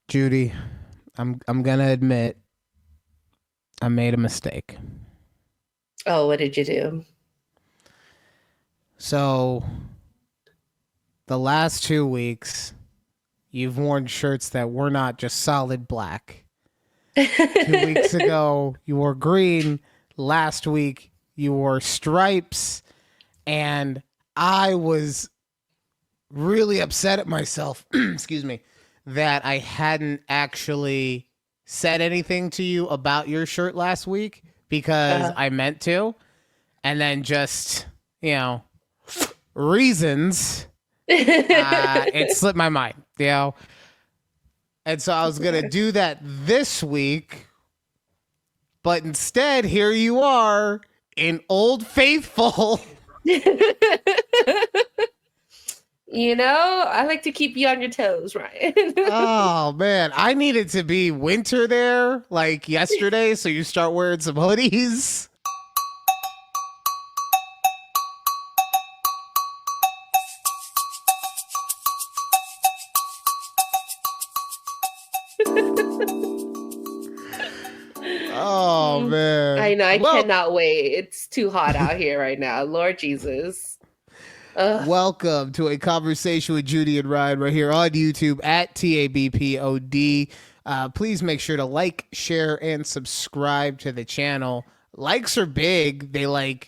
Judy, I'm gonna admit I made a mistake. Oh, what did you do? So the last 2 weeks, you've worn shirts that were not just solid black. 2 weeks ago, you wore green. Last week, you wore stripes, and I was really upset at myself. Excuse me, that I hadn't actually said anything to you about your shirt last week because uh, I meant to, and then just you know reasons it slipped my mind. And so I was gonna do that this week, but instead here you are in Old Faithful. I like to keep you on your toes, Ryan. Oh man, I need it to be winter there like yesterday, so you start wearing some hoodies. Oh I man. know. I Well, cannot wait. It's too hot out here right now. Lord Jesus. Ugh. welcome to a conversation with Judy and Ryan right here on YouTube at TABPOD. Please make sure to like, share, and subscribe to the channel. Likes are big. They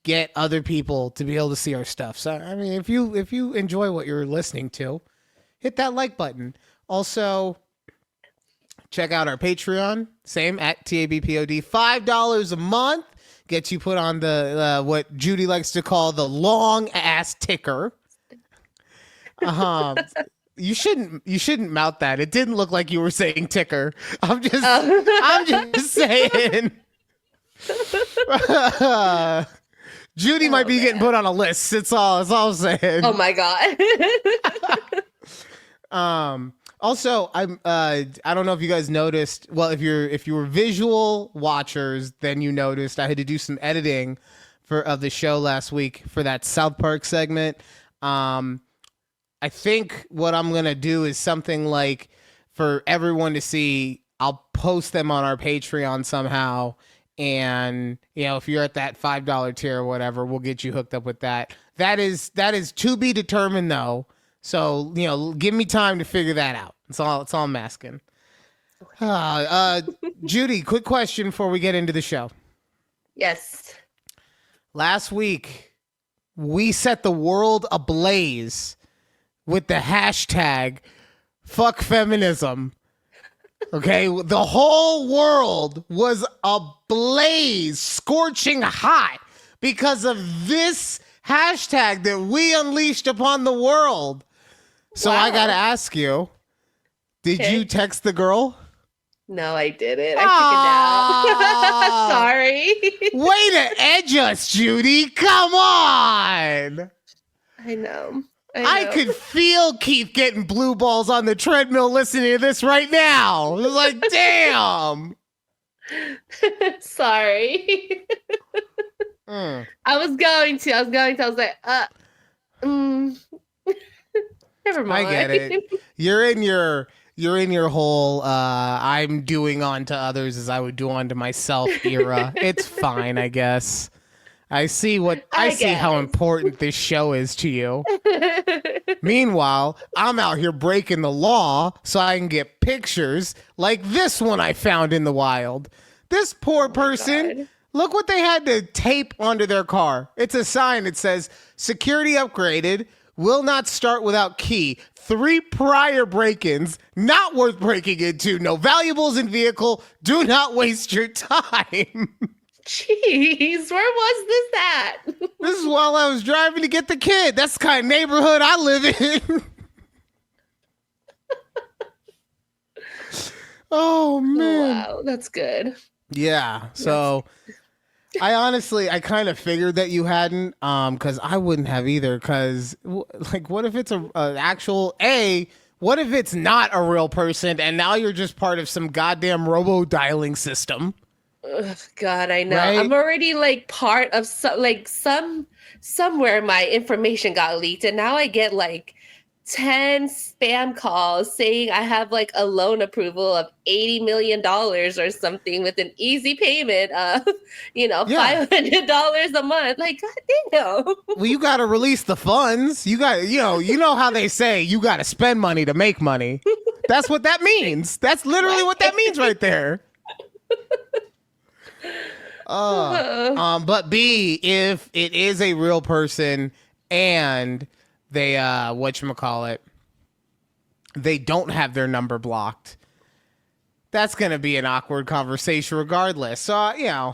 get other people to be able to see our stuff. So I mean, if you enjoy what you're listening to, hit that like button. Also, check out our Patreon. Same at TABPOD. $5 a month gets you put on the what Judy likes to call the long ass ticker. Um, you shouldn't mouth that. It didn't look like you were saying ticker. I'm just saying. Judy might Oh, be getting man. put on a list. It's all I'm saying. Oh my God. Also, I don't know if you guys noticed. Well, if you were visual watchers, then you noticed I had to do some editing of the show last week for that South Park segment. I think what I'm gonna do is something like for everyone to see. I'll post them on our Patreon somehow, and if you're at that $5 tier or whatever, we'll get you hooked up with that. That is to be determined though. So give me time to figure that out. That's all I'm asking. Judy, quick question before we get into the show. Yes. Last week, we set the world ablaze with the hashtag fuck feminism. Okay, the whole world was ablaze, scorching hot because of this hashtag that we unleashed upon the world. So Wow. I gotta ask you, did you text the girl? No, I didn't. I took it down. Sorry. Way to edge us, Judy. Come on. I know. I could feel Keith getting blue balls on the treadmill listening to this right now. It was like, damn. Sorry. I was like, never mind. I get it. You're in your whole I'm doing unto others as I would do unto myself era. It's fine, I guess. I see how important this show is to you. Meanwhile, I'm out here breaking the law so I can get pictures like this one I found in the wild. This poor person, look what they had to tape onto their car. It's a sign that says, security upgraded, will not start without key. 3 prior break-ins, not worth breaking into. No valuables in vehicle. Do not waste your time. Jeez, where was this at? This is while I was driving to get the kid. That's the kind of neighborhood I live in. Oh, man. Wow, that's good. Yeah, so I kind of figured that you hadn't, because I wouldn't have either, because, what if it's a actual, what if it's not a real person, and now you're just part of some goddamn robo-dialing system? Ugh, God, I know. Right? I'm already part of somewhere my information got leaked, and now I get 10 spam calls saying I have like a loan approval of $80 million or something with an easy payment of, $500 a month. Like, God damn. Well, you got to release the funds. You got, you know how they say you got to spend money to make money. That's what that means. That's literally what that means right there. But B, if it is a real person and they whatchamacallit, they don't have their number blocked, that's gonna be an awkward conversation regardless. So yeah.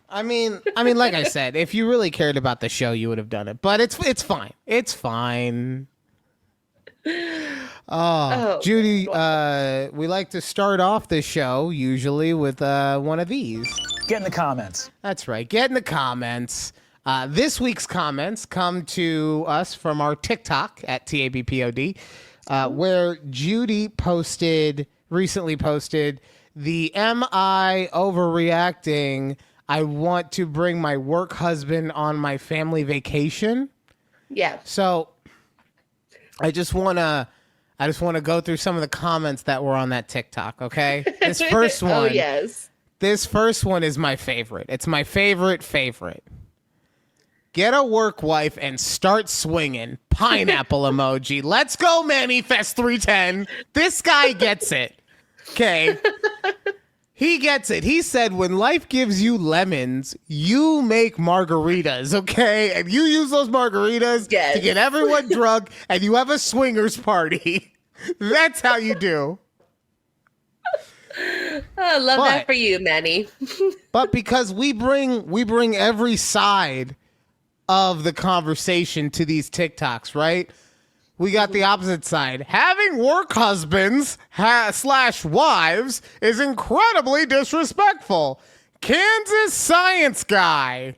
I mean, like I said, if you really cared about the show, you would have done it. But it's fine. It's fine. Judy, we like to start off the show usually with one of these. Get in the comments. That's right. Get in the comments. This week's comments come to us from our TikTok at TABPOD, where Judy recently posted the "Am I overreacting? I want to bring my work husband on my family vacation." Yeah. So I just want to go through some of the comments that were on that TikTok, okay? This first one. Oh, yes. This first one is my favorite. It's my favorite. Get a work wife and start swinging. Pineapple emoji. Let's go, Manny Fest 310. This guy gets it. Okay. He gets it. He said, when life gives you lemons, you make margaritas, okay? And you use those margaritas to get everyone drunk, and you have a swingers party. That's how you do. I love that for you, Manny. But because we bring every side of the conversation to these TikToks, right? We got the opposite side. Having work husbands / wives is incredibly disrespectful. Kansas science guy.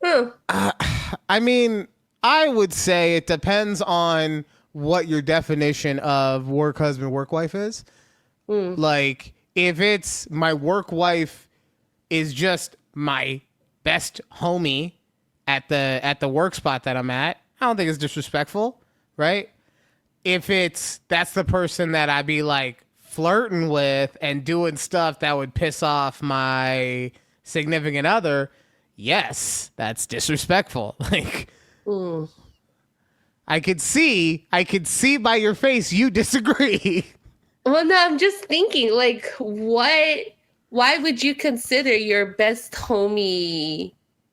I mean, I would say it depends on what your definition of work husband, work wife is. Like, if it's my work wife is just my best homie at the work spot that I'm at, I don't think it's disrespectful, right? If that's the person that I'd be like flirting with and doing stuff that would piss off my significant other, yes, that's disrespectful. Like, I could see by your face you disagree. Well, no, I'm just thinking, like, why would you consider your best homie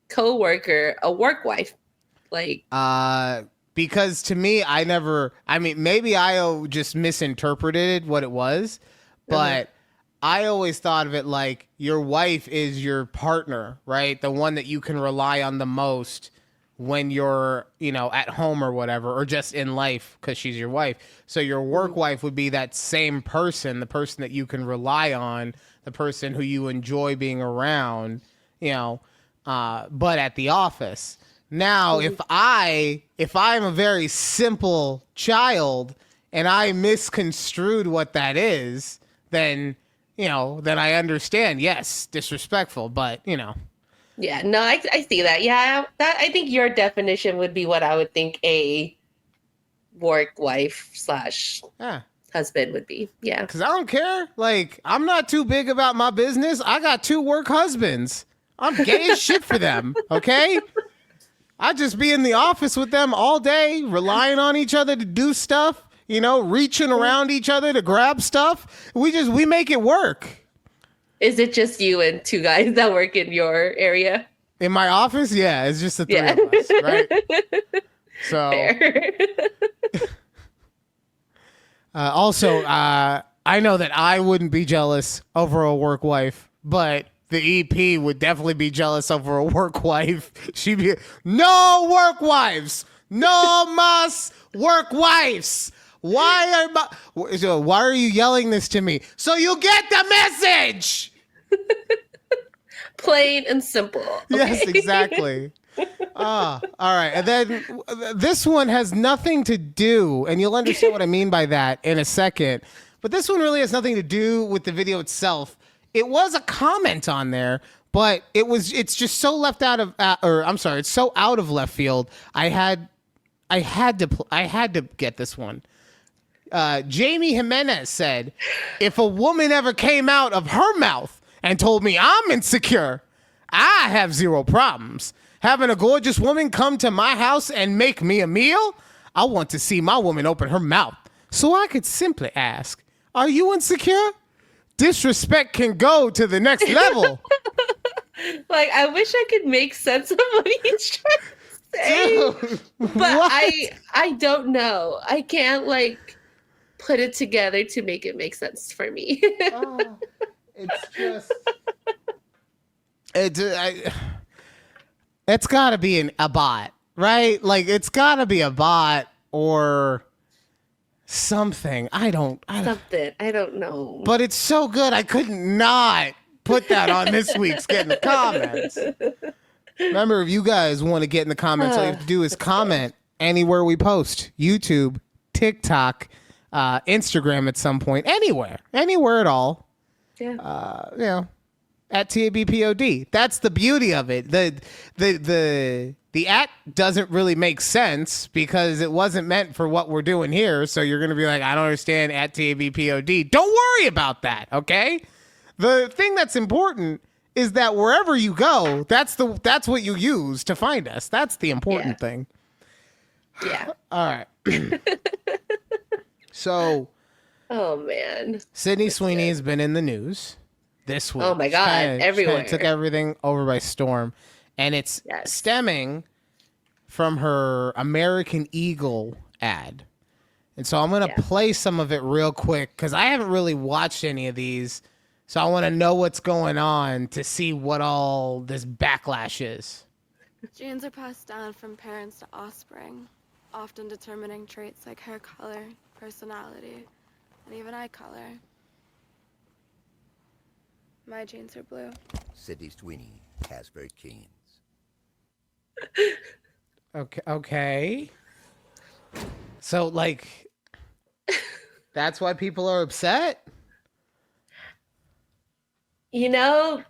coworker a work wife? Like, because to me, maybe I just misinterpreted what it was, but I always thought of it like your wife is your partner, right? The one that you can rely on the most when you're, at home or whatever, or just in life because she's your wife. So your work wife would be that same person, the person that you can rely on, the person who you enjoy being around, but at the office. Now, if I'm a very simple child and I misconstrued what that is, then I understand. Yes, disrespectful, but Yeah, no, I see that. Yeah, I think your definition would be what I would think a work wife / husband would be. Yeah. Because I don't care. Like, I'm not too big about my business. I got 2 work husbands. I'm gay as shit for them, okay? I just be in the office with them all day, relying on each other to do stuff, reaching around each other to grab stuff. We make it work. Is it just you and 2 guys that work in your area? In my office? Yeah, it's just the 3 of us, right? So, fair. also, I know that I wouldn't be jealous over a work wife, but the EP would definitely be jealous over a work wife. She'd be, no work wives, no mas work wives. Why are you yelling this to me? So you get the message. Plain and simple. Okay? Yes, exactly. All right. And then this one has nothing to do, and you'll understand what I mean by that in a second. But this one really has nothing to do with the video itself. It was a comment on there, but it's just so left out of, it's so out of left field. I had to get this one. Jamie Jimenez said, if a woman ever came out of her mouth and told me I'm insecure, I have zero problems. Having a gorgeous woman come to my house and make me a meal, I want to see my woman open her mouth so I could simply ask, are you insecure? Disrespect can go to the next level. Like, I wish I could make sense of what he's trying to say. Dude, but what? I don't know. I can't, like, put it together to make it make sense for me. It's just... It's got to be a bot, right? Like, it's got to be a bot or something. I don't know. But it's so good. I could not put that on this week's Get in the Comments. Remember, if you guys want to get in the comments, all you have to do is comment anywhere we post. YouTube, TikTok, Instagram at some point. Anywhere at all. Yeah. At TABPOD. That's the beauty of it. The at doesn't really make sense because it wasn't meant for what we're doing here. So you're going to be like, I don't understand at TABPOD. Don't worry about that, okay? The thing that's important is that wherever you go, that's what you use to find us. That's the important thing. Yeah. All right. So. Oh, man. Sydney Sweeney has been in the news this week. Oh, my God. Everywhere. Took everything over by storm. And it's stemming from her American Eagle ad. And so I'm going to play some of it real quick because I haven't really watched any of these. So I want to know what's going on to see what all this backlash is. Genes are passed down from parents to offspring, often determining traits like hair color, personality, and even eye color. My genes are blue. Sydney Sweeney has very genes. Okay. So, like, that's why people are upset? Yeah.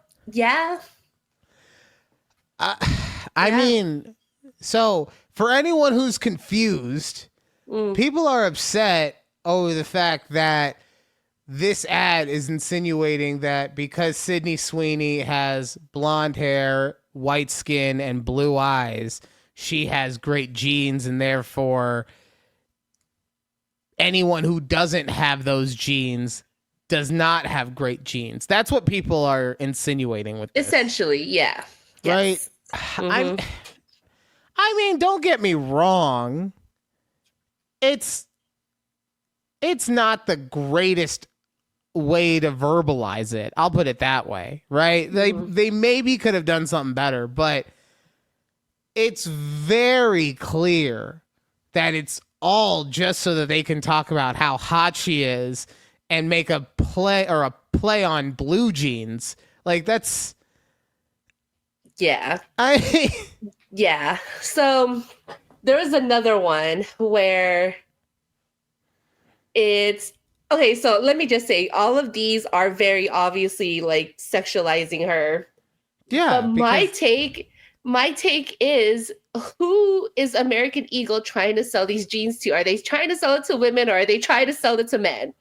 I mean, so for anyone who's confused, people are upset over the fact that this ad is insinuating that because Sydney Sweeney has blonde hair, white skin, and blue eyes, she has great genes, and therefore anyone who doesn't have those genes does not have great genes. That's what people are insinuating with this. Essentially, yeah. Right? Yes. Mm-hmm. I mean, don't get me wrong. It's not the greatest way to verbalize it. I'll put it that way, right? They maybe could have done something better, but it's very clear that it's all just so that they can talk about how hot she is and make a play on blue jeans. Like, that's... Yeah. Yeah. So there was another one where it's... Okay, so let me just say, all of these are very obviously, like, sexualizing her. Yeah. But my take is, who is American Eagle trying to sell these jeans to? Are they trying to sell it to women, or are they trying to sell it to men?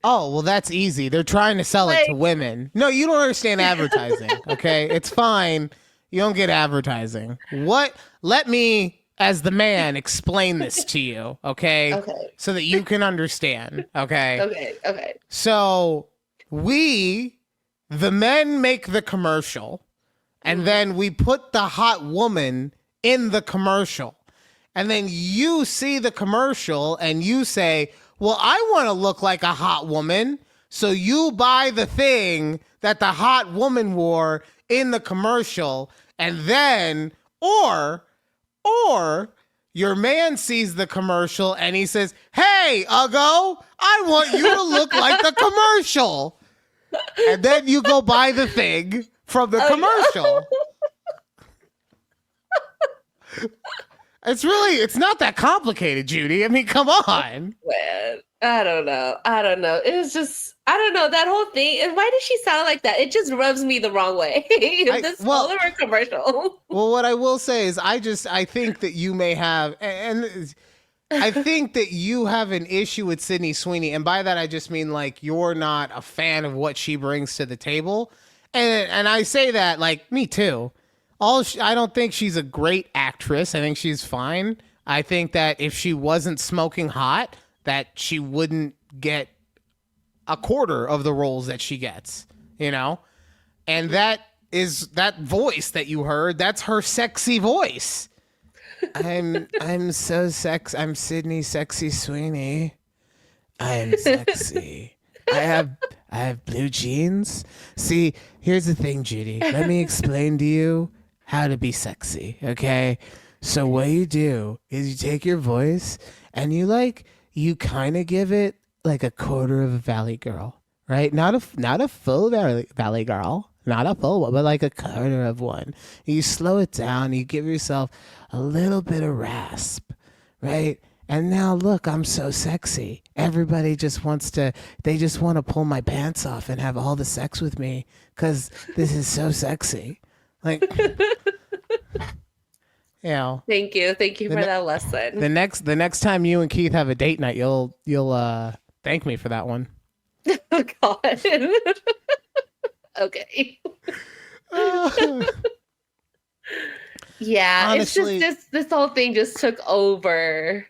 Oh, well, that's easy. They're trying to sell it to women. No, you don't understand advertising, okay? It's fine. You don't get advertising. What? Let me, as the man, explain this to you, okay? Okay. So that you can understand, okay? Okay. So the men make the commercial, and then we put the hot woman in the commercial. And then you see the commercial, and you say, well, I want to look like a hot woman. So you buy the thing that the hot woman wore in the commercial, and then, or your man sees the commercial and he says, hey, Uggo, I want you to look like the commercial. And then you go buy the thing from the commercial. It's not that complicated, Judy. I mean, come on. Man, I don't know. It was just, I don't know, that whole thing. And why does she sound like that? It just rubs me the wrong way. All of her commercial. Well, what I will say is I think that you may have, and I think that you have an issue with Sydney Sweeney. And by that, I just mean like you're not a fan of what she brings to the table. And I say that like me too. I don't think she's a great actress. I think she's fine. I think that if she wasn't smoking hot, that she wouldn't get a quarter of the roles that she gets, you know? And that voice that you heard, that's her sexy voice. I'm so sexy. I'm Sydney Sexy Sweeney. I am sexy. I have blue jeans. See, here's the thing, Judy. Let me explain to you how to be sexy, okay? So what you do is you take your voice and you kind of give it like a quarter of a valley girl, right? Not a full valley girl, not a full one, but like a quarter of one. You slow it down. You give yourself a little bit of rasp, right? And now look, I'm so sexy. Everybody just want to pull my pants off and have all the sex with me because this is so sexy. Like, you know. Thank you for that lesson. The next time you and Keith have a date night, you'll thank me for that one. Oh God. Okay. Yeah, Honestly, it's just this whole thing just took over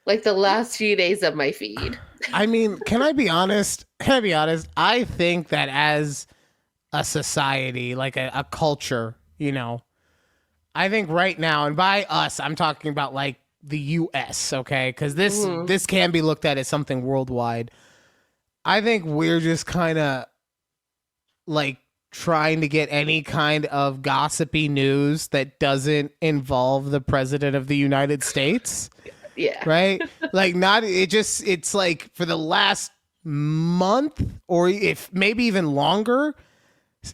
like the last few days of my feed. I mean, can I be honest? I think that as a society, like a culture, you know, I think right now, and by us, I'm talking about like the US, okay? Because this can be looked at as something worldwide. I think we're just kind of like trying to get any kind of gossipy news that doesn't involve the president of the United States. Yeah. Right? Like it's like for the last month or if maybe even longer,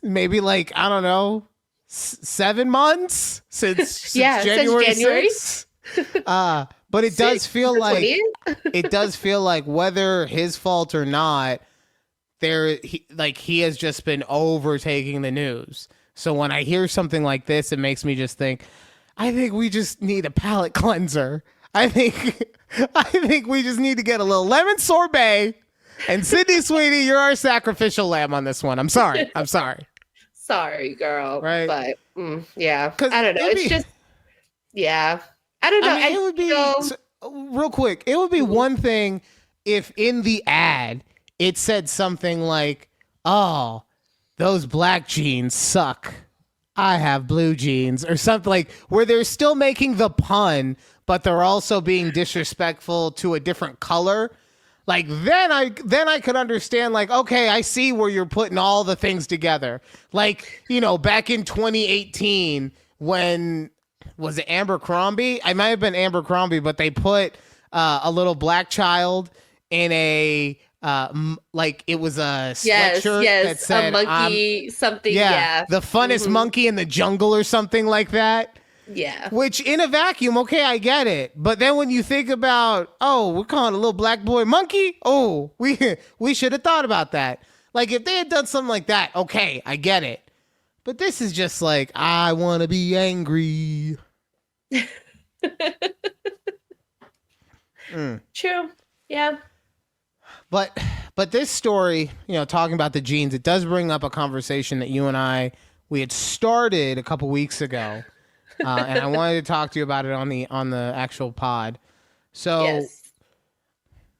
maybe like, I don't know, 7 months since January 6th. But it does feel like whether his fault or not, he has just been overtaking the news. So when I hear something like this, it makes me just think, I think we just need a palate cleanser. I think we just need to get a little lemon sorbet. And Sydney Sweeney, you're our sacrificial lamb on this one. I'm sorry. Sorry, girl. Right. But yeah, I don't know. It's just, yeah. I don't know. I mean, it would be real quick. It would be one thing if in the ad it said something like, "Oh, those black jeans suck. I have blue jeans," or something like where they're still making the pun, but they're also being disrespectful to a different color. Like then I could understand, like, okay, I see where you're putting all the things together. Like, you know, back in 2018 when was it Abercrombie? I might have been Abercrombie, but they put a little black child in a like it was a sweatshirt that said a monkey something. Yeah, the funnest monkey in the jungle or something like that. Yeah. Which in a vacuum, okay, I get it. But then when you think about, oh, we're calling a little black boy monkey. Oh, we should have thought about that. Like if they had done something like that, okay, I get it. But this is just like, I want to be angry. True. Yeah. But this story, you know, talking about the jeans, it does bring up a conversation that you and we had started a couple weeks ago. And I wanted to talk to you about it on the actual pod. So yes.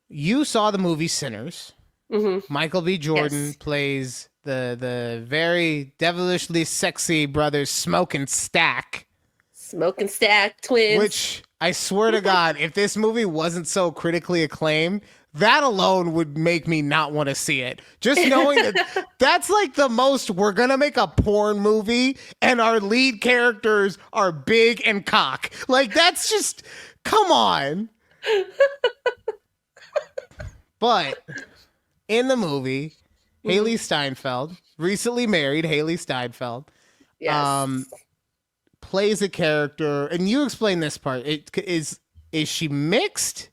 You saw the movie Sinners. Mm-hmm. Michael B. Jordan plays the very devilishly sexy brothers Smoke and Stack twins. Which I swear to God, if this movie wasn't so critically acclaimed, that alone would make me not want to see it. Just knowing that that's like the most, we're going to make a porn movie and our lead characters are big and cock. Like, that's just, come on. But in the movie, Hailee Steinfeld, recently married Hailee Steinfeld, plays a character, and you explain this part. Is she mixed?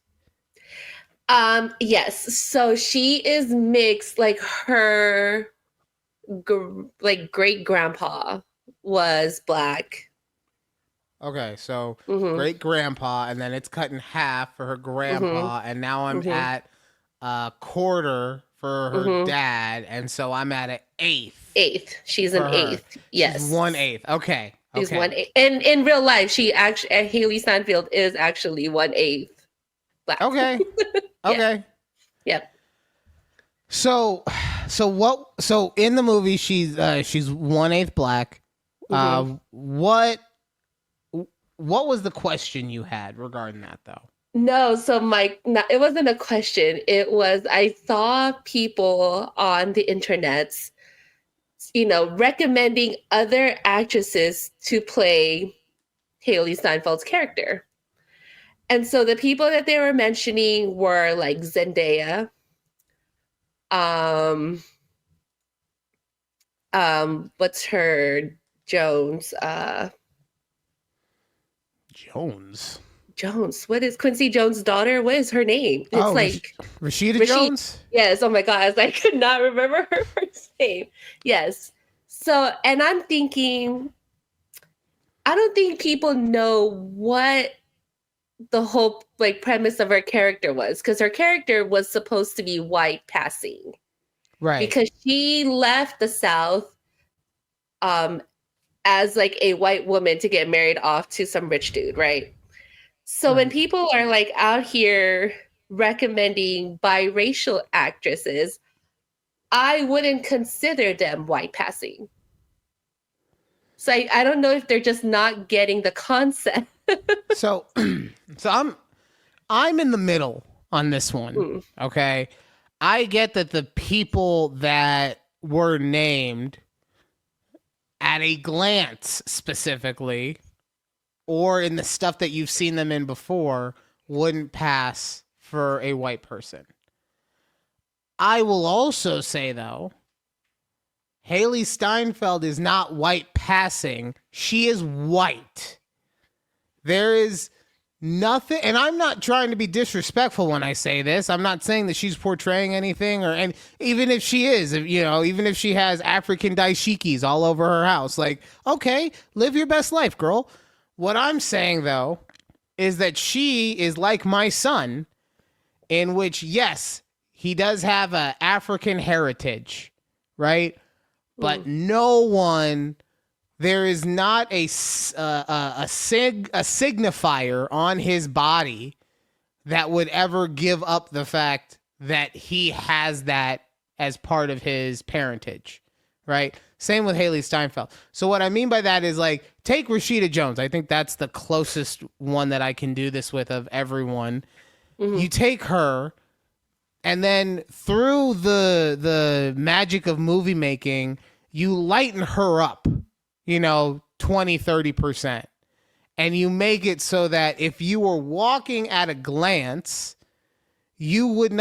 Yes. So she is mixed. Like her, like great grandpa was black. Okay, so great grandpa, and then it's cut in half for her grandpa, and now I'm at a quarter for her dad, and so I'm at an eighth. She's an eighth. Yes. She's 1/8. Okay. She's 1/8. And in real life, she actually, Hailee Steinfeld is actually 1/8 black. Okay. Okay. Yep. So in the movie she's 1/8 black. What was the question you had regarding that though? No, so it wasn't a question. It was, I saw people on the internets, recommending other actresses to play Hailee Steinfeld's character. And so the people that they were mentioning were like Zendaya, what's her Jones? Jones. What is Quincy Jones' daughter? What is her name? It's like Rashida Jones? Yes. Oh my God. I could not remember her first name. Yes. So, and I'm thinking, I don't think people know what the whole premise of her character was, because her character was supposed to be white passing. Right. Because she left the South as like a white woman to get married off to some rich dude, right? So when people are like out here recommending biracial actresses, I wouldn't consider them white passing. So I don't know if they're just not getting the concept. So I'm in the middle on this one. Okay. I get that the people that were named at a glance specifically, or in the stuff that you've seen them in before, wouldn't pass for a white person. I will also say, though, Hailee Steinfeld is not white passing. She is white. There is nothing, and I'm not trying to be disrespectful when I say this. I'm not saying that she's portraying anything, and even if she is, even if she has African dashikis all over her house, like, okay, live your best life, girl. What I'm saying, though, is that she is like my son, in which, yes, he does have an African heritage, right? But there is not a signifier on his body that would ever give up the fact that he has that as part of his parentage, right? Same with Hailee Steinfeld. So what I mean by that is, like, take Rashida Jones. I think that's the closest one that I can do this with of everyone. You take her, and then through the magic of movie making, you lighten her up, 20-30%. And you make it so that if you were walking at a glance, you would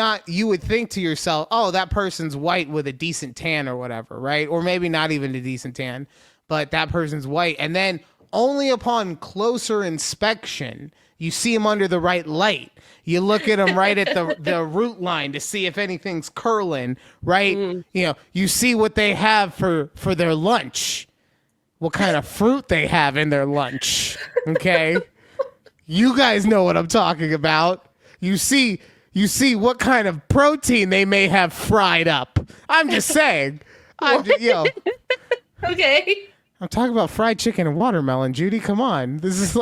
think to yourself, oh, that person's white with a decent tan or whatever, right? Or maybe not even a decent tan, but that person's white. And then only upon closer inspection, you see them under the right light. You look at them right at the root line to see if anything's curling, right? You see what they have for their lunch, what kind of fruit they have in their lunch, okay? You guys know what I'm talking about. You see what kind of protein they may have fried up. I'm just saying. Okay. I'm talking about fried chicken and watermelon, Judy. Come on. This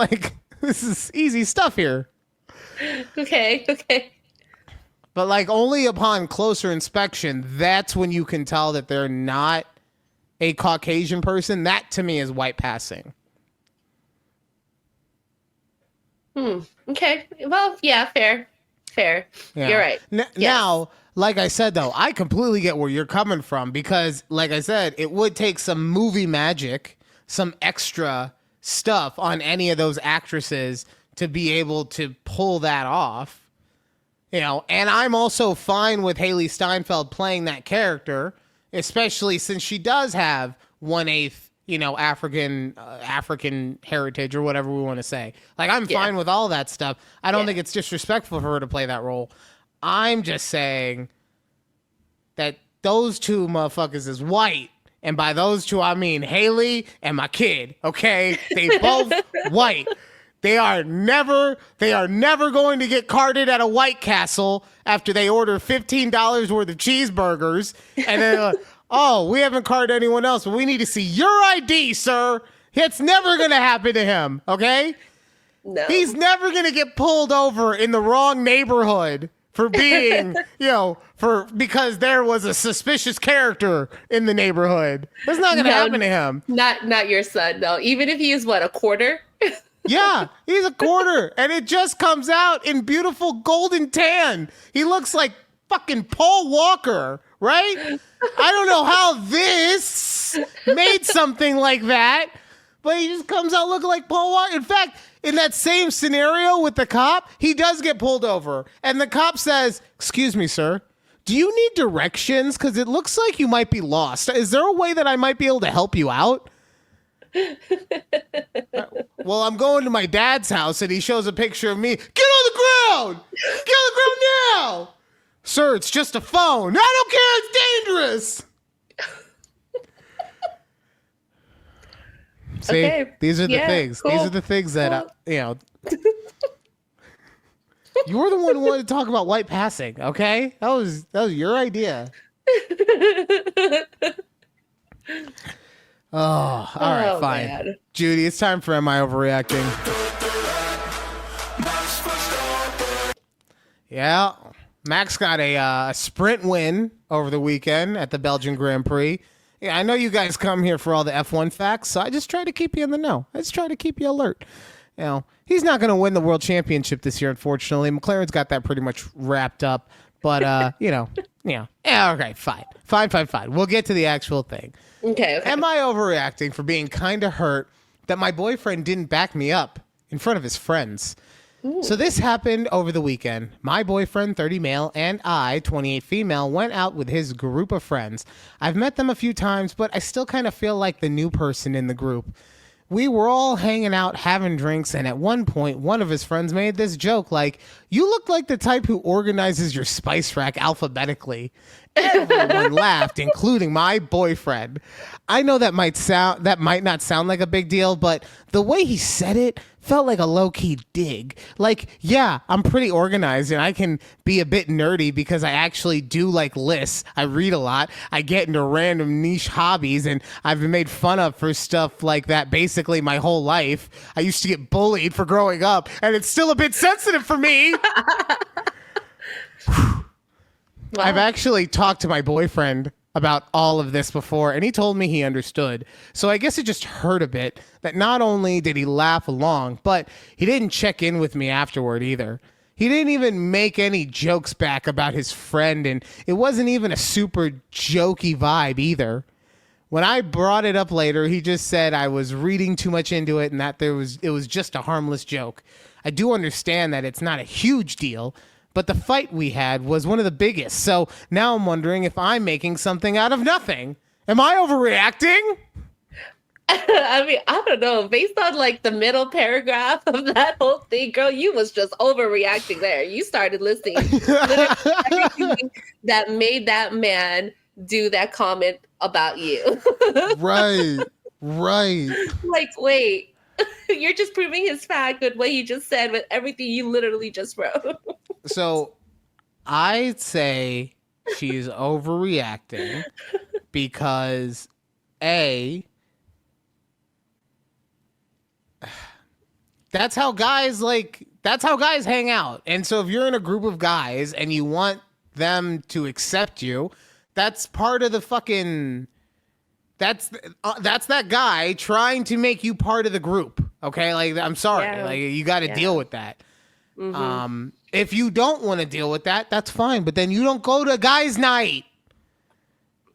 is easy stuff here. Okay. But like only upon closer inspection, that's when you can tell that they're not a Caucasian person. That to me is white passing. Okay. Well, yeah, fair. Yeah. You're right. Now, like I said, though, I completely get where you're coming from, because like I said, it would take some movie magic, some extra stuff on any of those actresses to be able to pull that off, and I'm also fine with Hailee Steinfeld playing that character, especially since she does have 1/8, African heritage or whatever we want to say. Like, I'm fine with all that stuff. I don't think it's disrespectful for her to play that role. I'm just saying that those two motherfuckers is white. And by those two, I mean Hailee and my kid, okay? They both white. They are never going to get carded at a White Castle after they order $15 worth of cheeseburgers. And then, oh, we haven't carded anyone else, but we need to see your ID, sir. It's never going to happen to him, okay? No. He's never going to get pulled over in the wrong neighborhood for being, because there was a suspicious character in the neighborhood. That's not going to happen to him. Not your son, no. Even if he is, what, a quarter? Yeah, he's a quarter, and it just comes out in beautiful golden tan. He looks like fucking Paul Walker, right? I don't know how this made something like that, but he just comes out looking like Paul Walker. In fact, in that same scenario with the cop, he does get pulled over, and the cop says, "Excuse me, sir, do you need directions? Because it looks like you might be lost. Is there a way that I might be able to help you out?" Well, I'm going to my dad's house, and he shows a picture of me. Get on the ground! Get on the ground now! Sir, it's just a phone. I don't care. It's dangerous. See, Okay. these are the things. Cool. These are the things that, you're the one who wanted to talk about white passing, okay? That was your idea. Oh, all right, fine. Man. Judy, it's time for Am I Overreacting? Yeah, Max got a sprint win over the weekend at the Belgian Grand Prix. Yeah, I know you guys come here for all the F1 facts, so I just try to keep you in the know. I just try to keep you alert. He's not going to win the World Championship this year, unfortunately. McLaren's got that pretty much wrapped up. But, yeah, okay, fine. We'll get to the actual thing. Okay. Am I overreacting for being kind of hurt that my boyfriend didn't back me up in front of his friends? Ooh. So this happened over the weekend. My boyfriend, 30 male, and I, 28 female, went out with his group of friends. I've met them a few times, but I still kind of feel like the new person in the group. We were all hanging out, having drinks, and at one point, one of his friends made this joke like, "You look like the type who organizes your spice rack alphabetically." Everyone laughed, including my boyfriend. I know that might not sound like a big deal, but the way he said it felt like a low-key dig. Like, yeah, I'm pretty organized, and I can be a bit nerdy because I actually do like lists. I read a lot. I get into random niche hobbies, and I've been made fun of for stuff like that basically my whole life. I used to get bullied for growing up, and it's still a bit sensitive for me. Wow. I've actually talked to my boyfriend about all of this before, and he told me he understood. So I guess it just hurt a bit that not only did he laugh along, but he didn't check in with me afterward either. He didn't even make any jokes back about his friend, and it wasn't even a super jokey vibe either. When I brought it up later, he just said I was reading too much into it and that it was just a harmless joke. I do understand that it's not a huge deal, but the fight we had was one of the biggest. So now I'm wondering if I'm making something out of nothing. Am I overreacting? I mean, I don't know. Based on like the middle paragraph of that whole thing, girl, you was just overreacting there. You started listing everything that made that man do that comment about you. Right. Like, wait, you're just proving his fact with what he just said with everything you literally just wrote. So I'd say she's overreacting because that's how guys hang out. And so if you're in a group of guys and you want them to accept you, that's part of the fucking that's that guy trying to make you part of the group. Okay? Like, I'm sorry. Yeah. Like, you got to deal with that. Mm-hmm. If you don't want to deal with that, that's fine. But then you don't go to guys' night.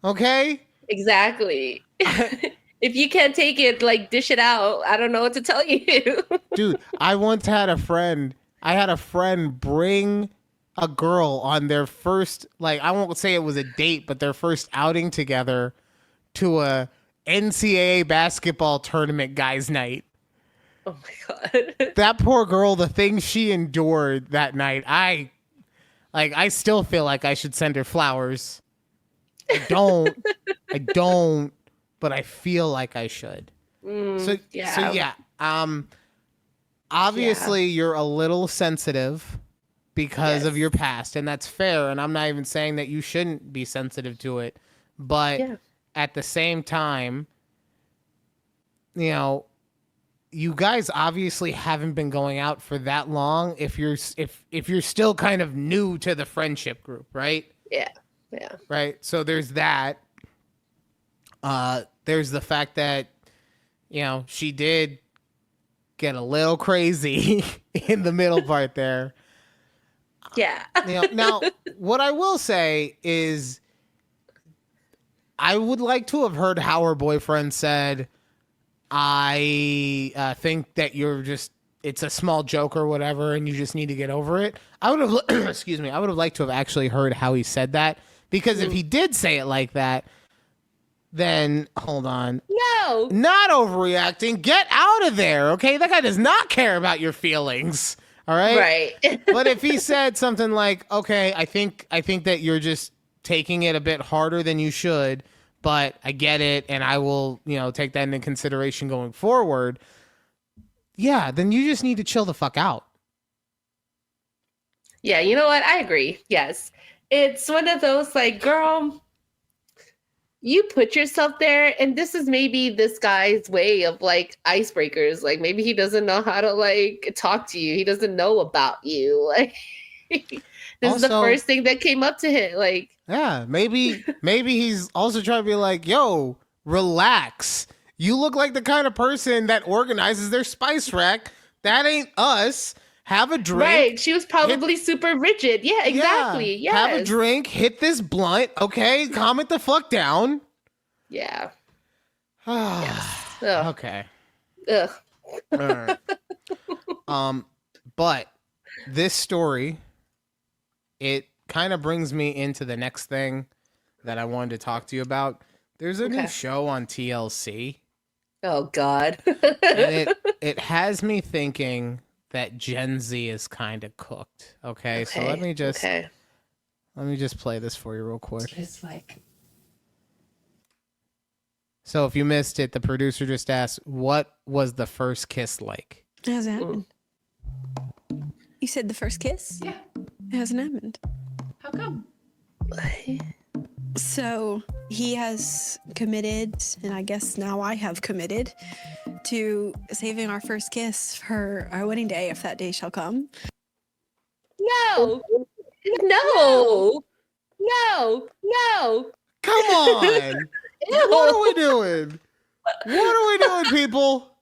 Okay? Exactly. If you can't take it, like, dish it out. I don't know what to tell you. Dude, I once had a friend bring a girl on their first, like, I won't say it was a date, but their first outing together to a NCAA basketball tournament guys night. Oh my God. That poor girl, the things she endured that night, I still feel like I should send her flowers. I don't, but I feel like I should. So yeah. Obviously you're a little sensitive because of your past, and that's fair, and I'm not even saying that you shouldn't be sensitive to it, but at the same time, you know, you guys obviously haven't been going out for that long if you're still kind of new to the friendship group, right? Yeah. Right. So there's that. There's the fact that, you know, she did get a little crazy in the middle part there. Yeah. You know, now, what I will say is I would like to have heard how her boyfriend said, I think that it's a small joke or whatever, and you just need to get over it. I would have, excuse me, I would have liked to have actually heard how he said that, because if he did say it like that, then hold on. No. Not overreacting. Get out of there, okay? That guy does not care about your feelings, all right? Right. But if he said something like, okay, I think that you're just taking it a bit harder than you should, but I get it, and I will, you know, take that into consideration going forward. Yeah, then you just need to chill the fuck out. Yeah, you know what? I agree. Yes. It's one of those like, girl, you put yourself there, and this is maybe this guy's way of like icebreakers. Like maybe he doesn't know how to like talk to you. He doesn't know about you. Like this is the first thing that came up to him. Like, yeah, maybe he's also trying to be like, yo, relax. You look like the kind of person that organizes their spice rack. That ain't us. Have a drink. Right. She was probably super rigid. Yeah, exactly. Yeah. Yes. Have a drink. Hit this blunt. Okay. Calm it the fuck down. Yeah. Yes. Ugh. Okay. Ugh. All right. But this story, it kind of brings me into the next thing that I wanted to talk to you about. There's a new show on TLC. Oh God. And it has me thinking that Gen Z is kind of cooked. Okay, so let me just play this for you real quick. Just like. So if you missed it, the producer just asked, "What was the first kiss like?" It hasn't happened. You said the first kiss? Yeah. It hasn't happened. How come? So he has committed, and I guess now I have committed to saving our first kiss for our wedding day, if that day shall come. No. Come on. What are we doing? What are we doing, people?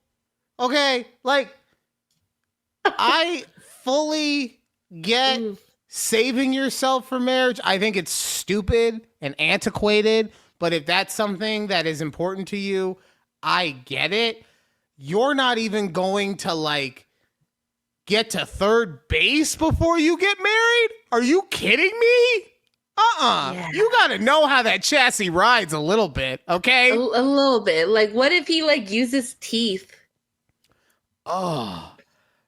Okay, like, I fully get saving yourself for marriage. I think it's stupid and antiquated, but if that's something that is important to you, I get it. You're not even going to, like, get to third base before you get married? Are you kidding me? Yeah. You gotta know how that chassis rides a little bit, okay? A little bit. Like, what if he like uses teeth? Oh,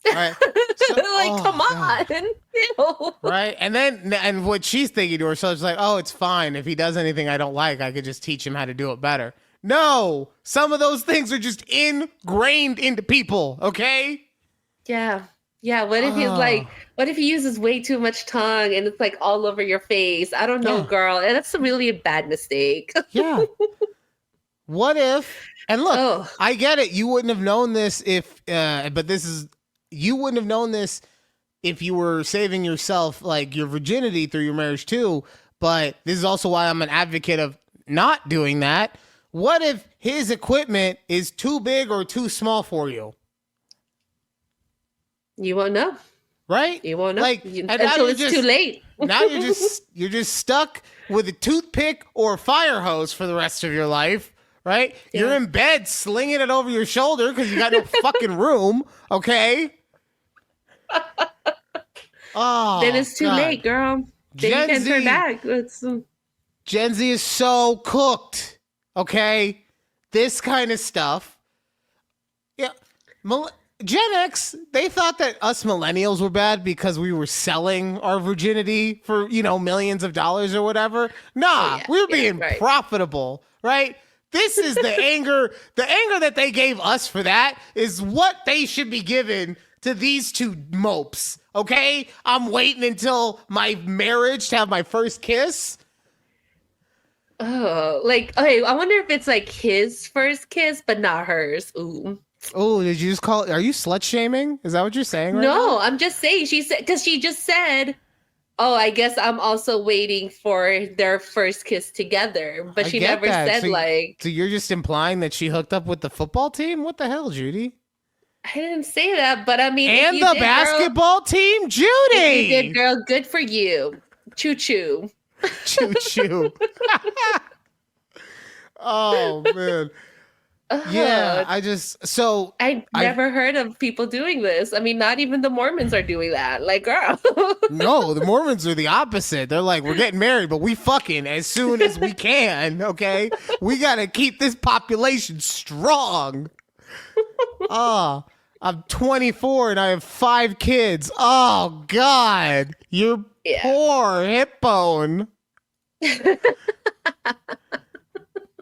all right. So, like, come on. Ew. Right, and what she's thinking to herself is like, oh, it's fine if he does anything I don't like. I could just teach him how to do it better. No, some of those things are just ingrained into people. Okay. Yeah. Yeah, what if he's like, what if he uses way too much tongue and it's like all over your face? I don't know, girl. And that's really a bad mistake. Yeah. What if, and look, I get it. You wouldn't have known this if, you wouldn't have known this if you were saving yourself, like, your virginity through your marriage too. But this is also why I'm an advocate of not doing that. What if his equipment is too big or too small for you? You won't know, right? You won't know, like, until it's too late. Now you're just stuck with a toothpick or a fire hose for the rest of your life, right? Yeah. You're in bed slinging it over your shoulder because you got no fucking room. Okay. Oh, then it's too late, girl. Then you can't turn back. Gen Z is so cooked. Okay, this kind of stuff. Yeah. Gen X, they thought that us millennials were bad because we were selling our virginity for, millions of dollars or whatever. Nah, we were being profitable, right? This is the anger. The anger that they gave us for that is what they should be given to these two mopes, okay? I'm waiting until my marriage to have my first kiss. Oh, okay, I wonder if it's like his first kiss, but not hers. Ooh. Oh, did you just call it? Are you slut shaming? Is that what you're saying right No, now? I'm just saying, she said, because she just said, oh, I guess I'm also waiting for their first kiss together. But she never said So you're just implying that she hooked up with the football team? What the hell, Judy? I didn't say that, but I mean, And the basketball team, Judy. If you did, girl, good for you. Choo choo. Choo choo. Oh man. Yeah, I never heard of people doing this. I mean, not even the Mormons are doing that. Like, girl. No, the Mormons are the opposite. They're like, we're getting married, but we fucking as soon as we can, okay? We got to keep this population strong. Oh, I'm 24 and I have 5 kids. Oh, God. You're poor hip bone.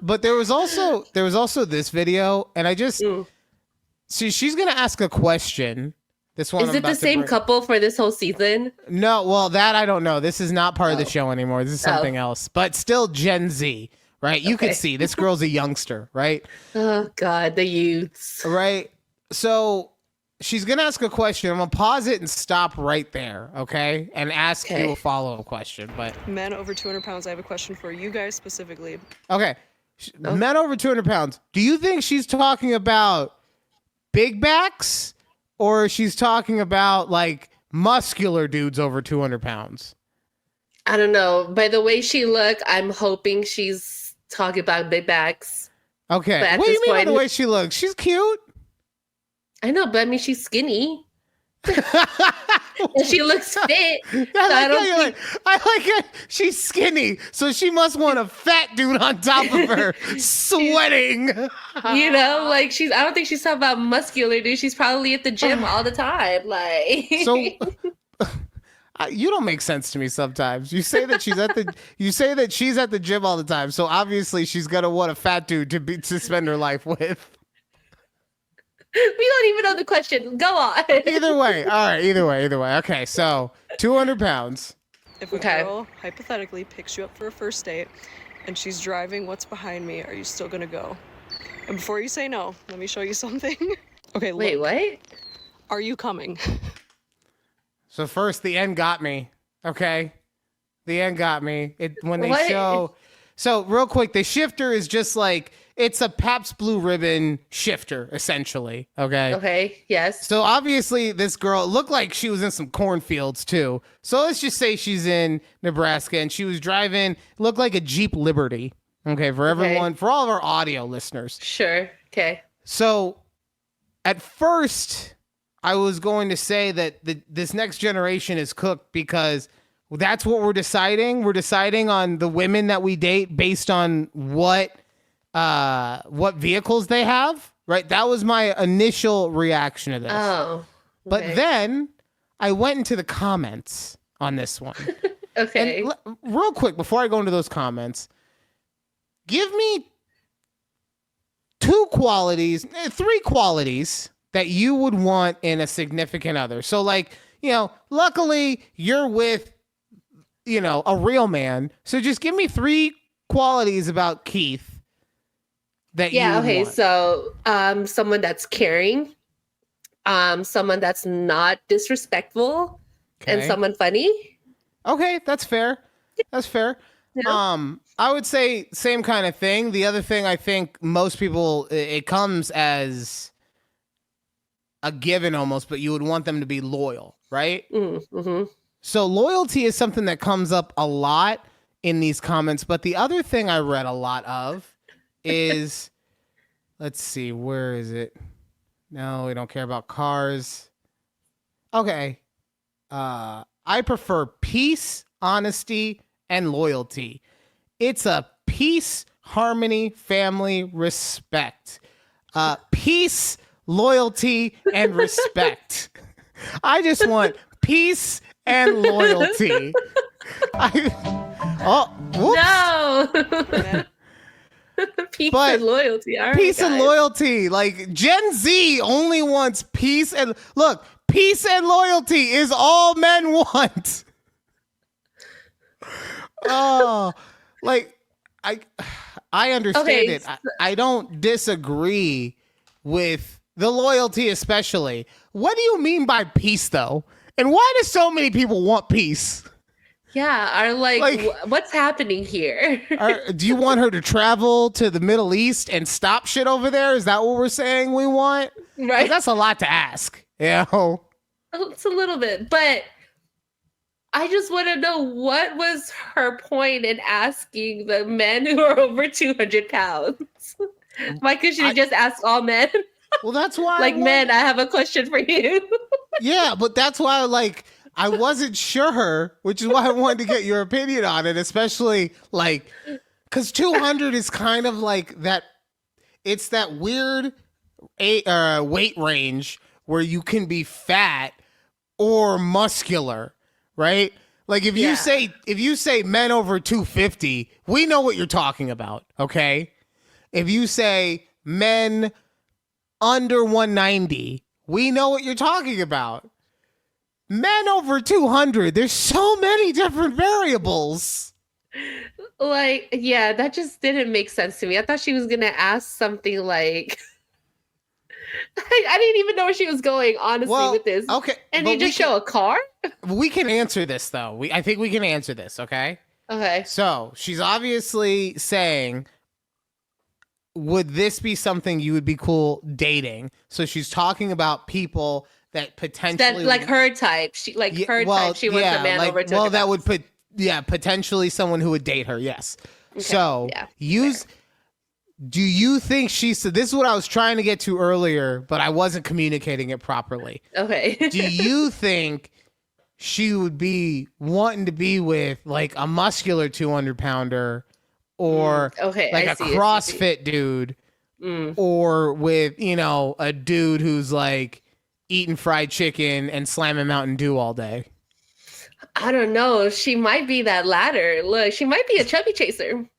But there was also this video, and I just see she's gonna ask a question. This one is it the same couple for this whole season? No, well that I don't know. This is not part of the show anymore. This is something else, but still Gen Z, right? You could see this girl's a youngster, right? Oh God, the youths, right? So she's gonna ask a question. I'm gonna pause it and stop right there, okay? And ask you a follow-up question. But men over 200 pounds, I have a question for you guys specifically. Okay. Men over 200 pounds. Do you think she's talking about big backs or she's talking about like muscular dudes over 200 pounds? I don't know. By the way she looked, I'm hoping she's talking about big backs. Okay. What do you mean by the way she looks? She's cute. I know, but I mean, she's skinny. And she looks fit. I like it. She's skinny, so she must want a fat dude on top of her, sweating. You know, like I don't think she's talking about muscular dude. She's probably at the gym all the time. Like, so you don't make sense to me sometimes. You say that she's at the gym all the time. So obviously she's gonna want a fat dude to spend her life with. We don't even know the question. Go on. Either way. All right. Either way. Okay. So 200 pounds. If a girl hypothetically picks you up for a first date and she's driving what's behind me, are you still going to go? And before you say no, let me show you something. Okay. Wait, what? Are you coming? So first, the end got me. Okay. The end got me. So real quick, the shifter is just like, it's a Pabst Blue Ribbon shifter, essentially. Okay. Okay. Yes. So obviously, this girl looked like she was in some cornfields too. So let's just say she's in Nebraska and she was driving. Looked like a Jeep Liberty. Okay, for everyone, for all of our audio listeners. Sure. Okay. So, at first, I was going to say that this next generation is cooked because that's what we're deciding. We're deciding on the women that we date based on what vehicles they have, right? That was my initial reaction to this. Oh. Okay. But then I went into the comments on this one. Okay. And real quick, before I go into those comments, give me 3 qualities that you would want in a significant other. So like, luckily you're with, a real man. So just give me 3 qualities about Keith. Okay, so someone that's caring, someone that's not disrespectful, and someone funny. Okay, that's fair. That's fair. Yeah. I would say same kind of thing. The other thing I think most people, it comes as a given almost, but you would want them to be loyal, right? Mm-hmm. So loyalty is something that comes up a lot in these comments. But the other thing I read a lot of is, let's see, where is it? No, we don't care about cars. Okay. I prefer peace, honesty, and loyalty. It's a peace, harmony, family, respect. Peace, loyalty, and respect. I just want peace and loyalty. No. Peace and loyalty. All right, peace guys. and loyalty. Like Gen Z only wants peace and look, peace and loyalty is all men want. Oh, like I understand it. I don't disagree with the loyalty, especially. What do you mean by peace, though? And why do so many people want peace? Yeah, are what's happening here? Do you want her to travel to the Middle East and stop shit over there? Is that what we're saying we want? Right. That's a lot to ask. You know? It's a little bit, but I just want to know, what was her point in asking the men who are over 200 pounds? Why couldn't she just ask all men? Well, that's why. Men, I have a question for you. Yeah, but that's why, I wasn't sure, which is why I wanted to get your opinion on it, especially, because 200 is kind of like that. It's that weird weight range where you can be fat or muscular. Right? Like if you say men over 250, we know what you're talking about, okay? If you say men under 190, we know what you're talking about. Men over 200, there's so many different variables. That just didn't make sense to me. I thought she was going to ask something like I didn't even know where she was going, honestly, with this. Okay. And you just show a car? We can answer this, though. I think we can answer this, okay? Okay. So she's obviously saying, would this be something you would be cool dating? So she's talking about people that potentially... That, her type. She type. She wants a man over 200 Well, that would potentially someone who would date her, yes. Okay. So do you think this is what I was trying to get to earlier, but I wasn't communicating it properly. Okay. Do you think she would be wanting to be with a muscular 200 pounder or a CrossFit dude or with, a dude who's eating fried chicken and slamming Mountain Dew all day? I don't know. She might be that latter. Look, she might be a chubby chaser.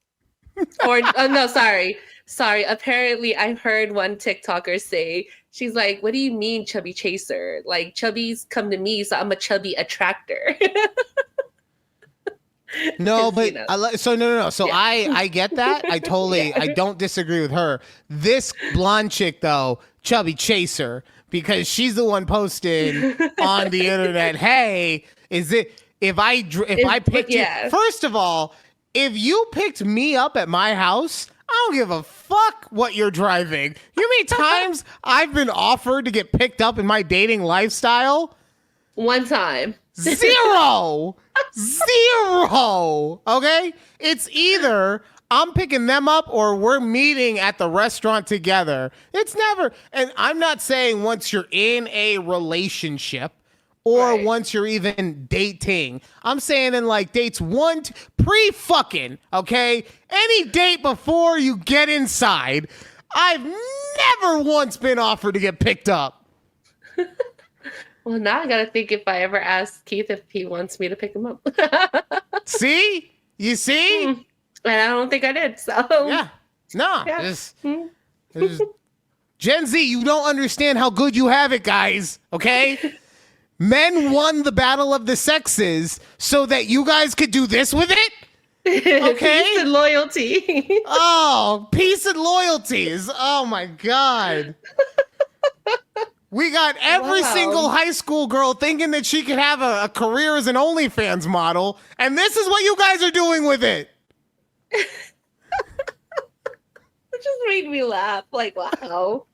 Or no, sorry. Apparently, I heard one TikToker say, she's like, what do you mean chubby chaser? Chubbies come to me, so I'm a chubby attractor. No, but no. So I get that. I totally, I don't disagree with her. This blonde chick, though, chubby chaser, because she's the one posting on the internet, hey, if I picked you, first of all, if you picked me up at my house, I don't give a fuck what you're driving. You know how many times I've been offered to get picked up in my dating lifestyle? One time. Zero. Okay? It's either I'm picking them up or we're meeting at the restaurant together. It's never, and I'm not saying once you're in a relationship or once you're even dating. I'm saying in dates pre-fucking, okay? Any date before you get inside. I've never once been offered to get picked up. Well, now I gotta think if I ever ask Keith if he wants me to pick him up. See? You see? And I don't think I did, so. Yeah. No. Yeah. Gen Z, you don't understand how good you have it, guys, okay? Men won the battle of the sexes so that you guys could do this with it? Okay? Peace and loyalty. Oh, peace and loyalties. Oh, my God. We got every single high school girl thinking that she could have a career as an OnlyFans model, and this is what you guys are doing with it. It just made me laugh. Wow.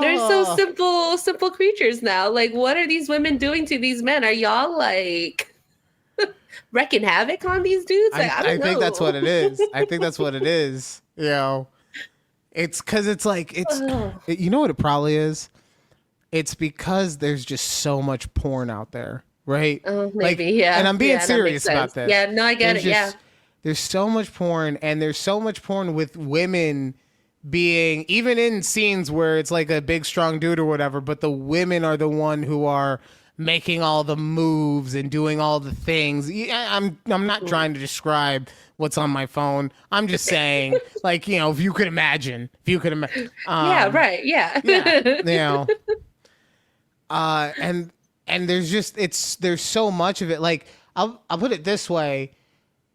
They're so simple creatures now. What are these women doing to these men? Are y'all wrecking havoc on these dudes? I don't know. Think that's what it is. I think that's what it is. It's because it's you know what it probably is? It's because there's just so much porn out there, right? Oh, maybe, yeah. And I'm being serious about this. Yeah, no, I get it, there's so much porn, and there's so much porn with women being, even in scenes where it's like a big strong dude or whatever, but the women are the one who are making all the moves and doing all the things. I'm not trying to describe what's on my phone. I'm just saying, like, you know, if you could imagine. Yeah, right. Yeah. Yeah, you know. And there's so much of it. Like, I'll put it this way,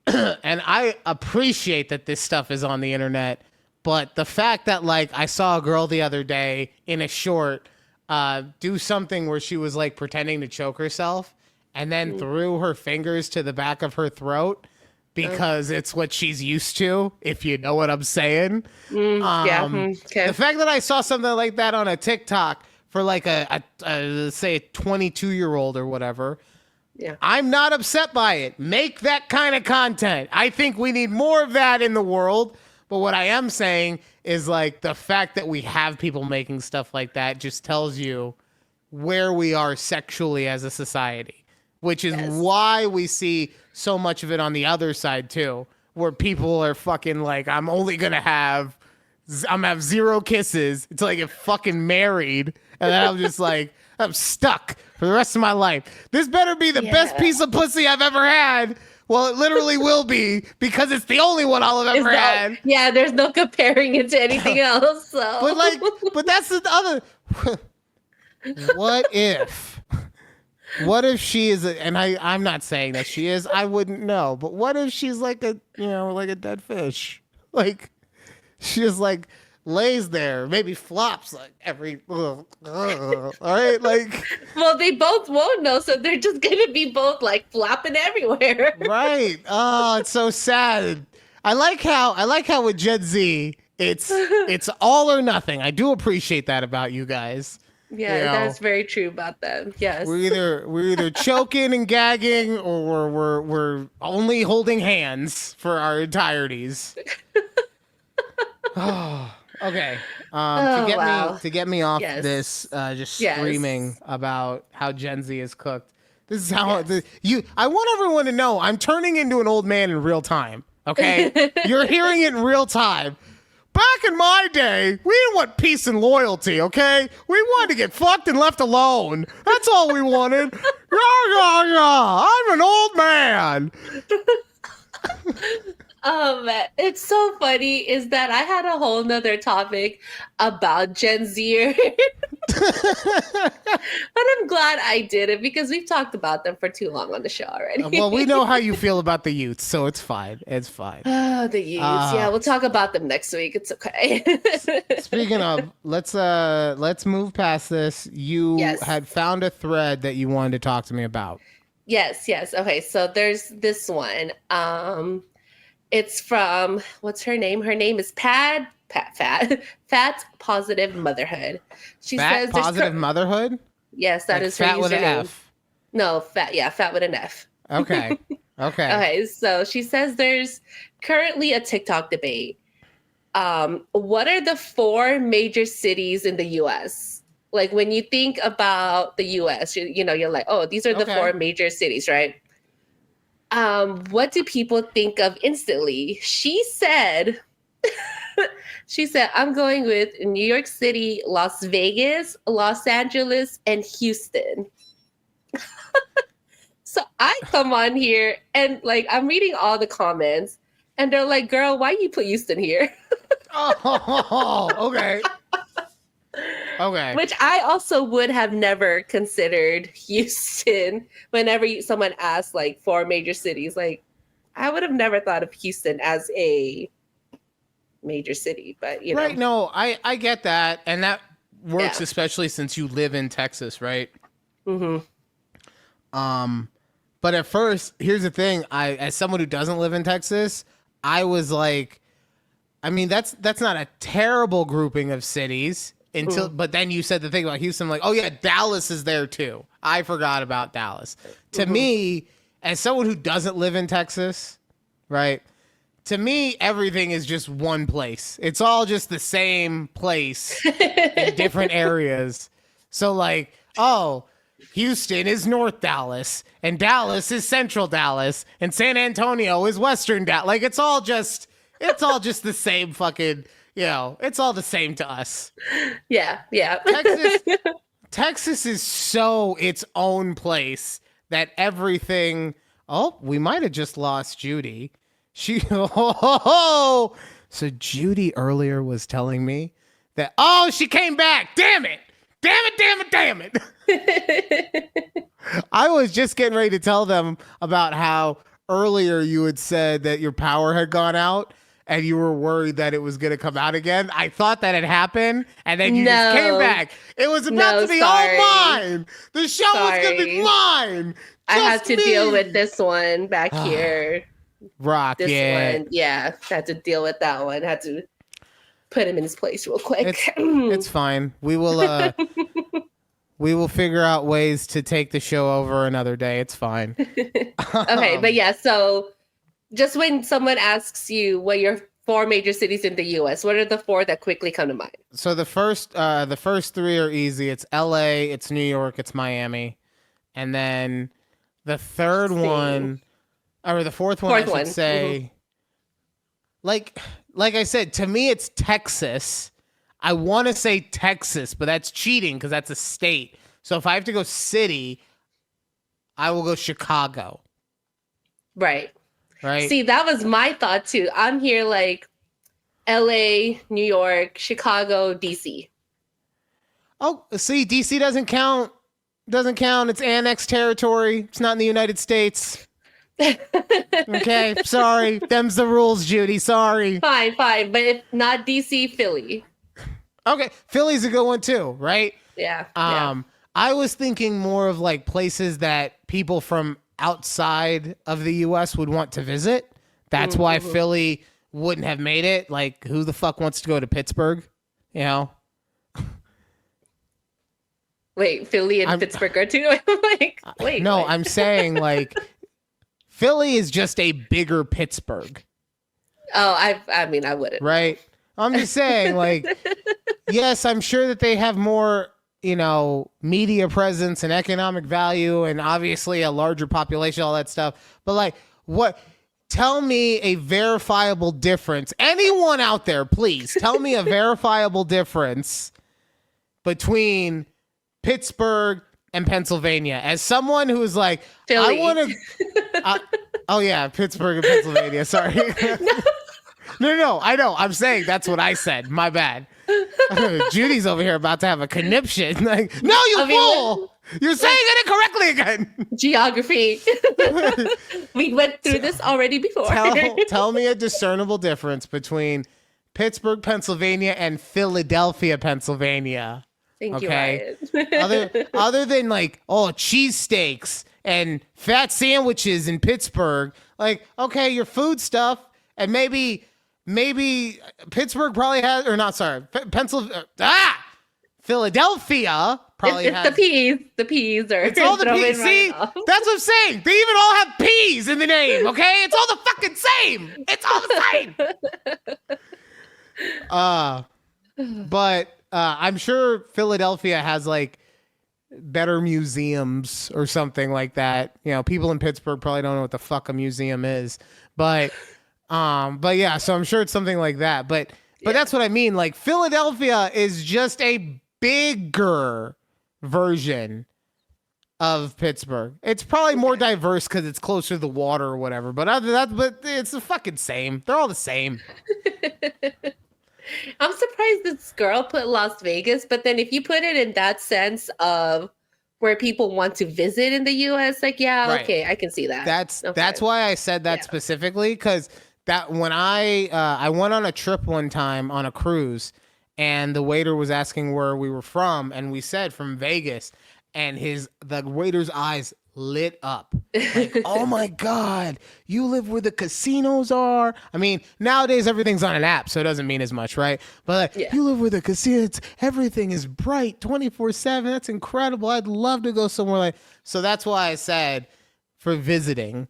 and I appreciate that this stuff is on the internet, but the fact that, like, I saw a girl the other day in a short do something where she was like pretending to choke herself and then threw her fingers to the back of her throat because it's what she's used to, if you know what I'm saying. Okay. The fact that I saw something like that on a TikTok for like a say a 22-year-old or whatever, Yeah. I'm not upset by it. Make that kind of content. I think we need more of that in the world. But what I am saying is, like, the fact that we have people making stuff like that just tells you where we are sexually as a society, which is why we see so much of it on the other side too, where people are fucking like, I'm gonna have 0 kisses until I get fucking married, and then I'm just like, I'm stuck for the rest of my life. This better be the best piece of pussy I've ever had. Well, it literally will be, because it's the only one I'll have ever had. Yeah, there's no comparing it to anything else. So. But that's the other. What if she is, and I'm not saying that she is, I wouldn't know, but what if she's like a dead fish? Like, she just like lays there, maybe flops like every, all right? Like, well, they both won't know, so they're just gonna be both like flopping everywhere. Right. Oh, it's so sad. I like how with Gen Z, it's all or nothing. I do appreciate that about you guys. Yeah, you know, that's very true about them. Yes. We're either choking and gagging, or we're only holding hands for our entireties. Oh, okay. To get me off this, just screaming about how Gen Z is cooked. This is how I want everyone to know I'm turning into an old man in real time. Okay, you're hearing it in real time. Back in my day, we didn't want peace and loyalty. Okay, we wanted to get fucked and left alone. That's all we wanted. Yeah. I'm an old man. It's so funny is that I had a whole nother topic about Gen Z, but I'm glad I did it because we've talked about them for too long on the show already. Well, we know how you feel about the youth, so it's fine. It's fine. Oh, the youth. Yeah, we'll talk about them next week. It's okay. Speaking of, let's move past this. You had found a thread that you wanted to talk to me about. Yes. Okay, so there's this one. It's from, what's her name? Her name is Fat Positive Motherhood. She says Positive Motherhood? Yes, that is fat her with username. an F. No, fat with an F. Okay. Okay, so she says there's currently a TikTok debate. What are the 4 major cities in the US? Like, when you think about the US, you're like, oh, these are the 4 major cities, right? What do people think of instantly? She said, I'm going with New York City, Las Vegas, Los Angeles, and Houston. So I come on here and, like, I'm reading all the comments and they're like, girl, why you put Houston here? Oh, okay. Okay. Which I also would have never considered Houston whenever someone asks, like, 4 major cities. Like, I would have never thought of Houston as a major city, but, you know. Right, no, I get that. And that works especially since you live in Texas, right? Mm-hmm. But at first, here's the thing. As someone who doesn't live in Texas, I was like, I mean, that's not a terrible grouping of cities. But then you said the thing about Houston, like, oh yeah, Dallas is there too. I forgot about Dallas. To me, as someone who doesn't live in Texas, right? To me, everything is just one place. It's all just the same place in different areas. So like, oh, Houston is North Dallas, and Dallas is Central Dallas, and San Antonio is Western Dallas. Like it's all just the same fucking, it's all the same to us. Yeah. Texas is so its own place that everything. Oh, we might have just lost Judy. So Judy earlier was telling me that, she came back. Damn it. I was just getting ready to tell them about how earlier you had said that your power had gone out and you were worried that it was going to come out again. I thought that had happened, and then you just came back. It was about to be all mine. The show was going to be mine. I had to deal with this one back here. Rock, this one. Yeah, had to deal with that one. Had to put him in his place real quick. It's fine. We will figure out ways to take the show over another day. It's fine. Okay, but yeah, so just when someone asks you what your 4 major cities in the U.S., what are the 4 that quickly come to mind? So the first 3 are easy. It's L.A., it's New York, it's Miami, and then the third one, or the fourth one, I should say. Mm-hmm. Like I said, to me, it's Texas. I want to say Texas, but that's cheating because that's a state. So if I have to go city, I will go Chicago. Right. Right. See, that was my thought too. I'm here like LA, New York, Chicago, DC. Oh, see, DC doesn't count. It's annexed territory. It's not in the United States. Okay, sorry. Them's the rules, Judy. Sorry. Fine. But if not DC, Philly. Okay, Philly's a good one too, right? Yeah. I was thinking more of like places that people from outside of the U.S. would want to visit. That's why Philly wouldn't have made it. Like, who the fuck wants to go to Pittsburgh? Wait, Philly and Pittsburgh are too? I'm like, wait. No, what? I'm saying like Philly is just a bigger Pittsburgh. Oh, I mean, I wouldn't. Right? I'm just saying, like, yes, I'm sure that they have more, media presence and economic value and obviously a larger population, all that stuff. But like, tell me a verifiable difference. Anyone out there, please tell me a verifiable difference between Pittsburgh and Pennsylvania. As someone who's like, Philly. I want to, Pittsburgh and Pennsylvania. Sorry. No, I know. I'm saying that's what I said. My bad. Judy's over here about to have a conniption. Like, no, you fool! You're saying it incorrectly again. Geography. We went through this already before. Tell me a discernible difference between Pittsburgh, Pennsylvania, and Philadelphia, Pennsylvania. Thank you, Ryan. other than like, cheesesteaks and fat sandwiches in Pittsburgh. Like, okay, your food stuff, and maybe Pittsburgh probably has, or not, sorry, Philadelphia probably it's has. The peas are. It's all the peas. See, that's what I'm saying. They even all have peas in the name, okay? It's all the fucking same. It's all the same. But I'm sure Philadelphia has like better museums or something like that. People in Pittsburgh probably don't know what the fuck a museum is, but yeah, so I'm sure it's something like that. But that's what I mean. Like, Philadelphia is just a bigger version of Pittsburgh. It's probably more diverse because it's closer to the water or whatever. But other than that, but it's the fucking same. They're all the same. I'm surprised this girl put Las Vegas, but then if you put it in that sense of where people want to visit in the U.S., like, yeah, right. Okay, I can see that. That's why I said that specifically, because that when I went on a trip one time on a cruise, and the waiter was asking where we were from, and we said from Vegas, and the waiter's eyes lit up. Like, oh my God, you live where the casinos are? I mean, nowadays everything's on an app, so it doesn't mean as much, right? But you live where the casinos, everything is bright 24/7. That's incredible. I'd love to go somewhere like. So that's why I said for visiting.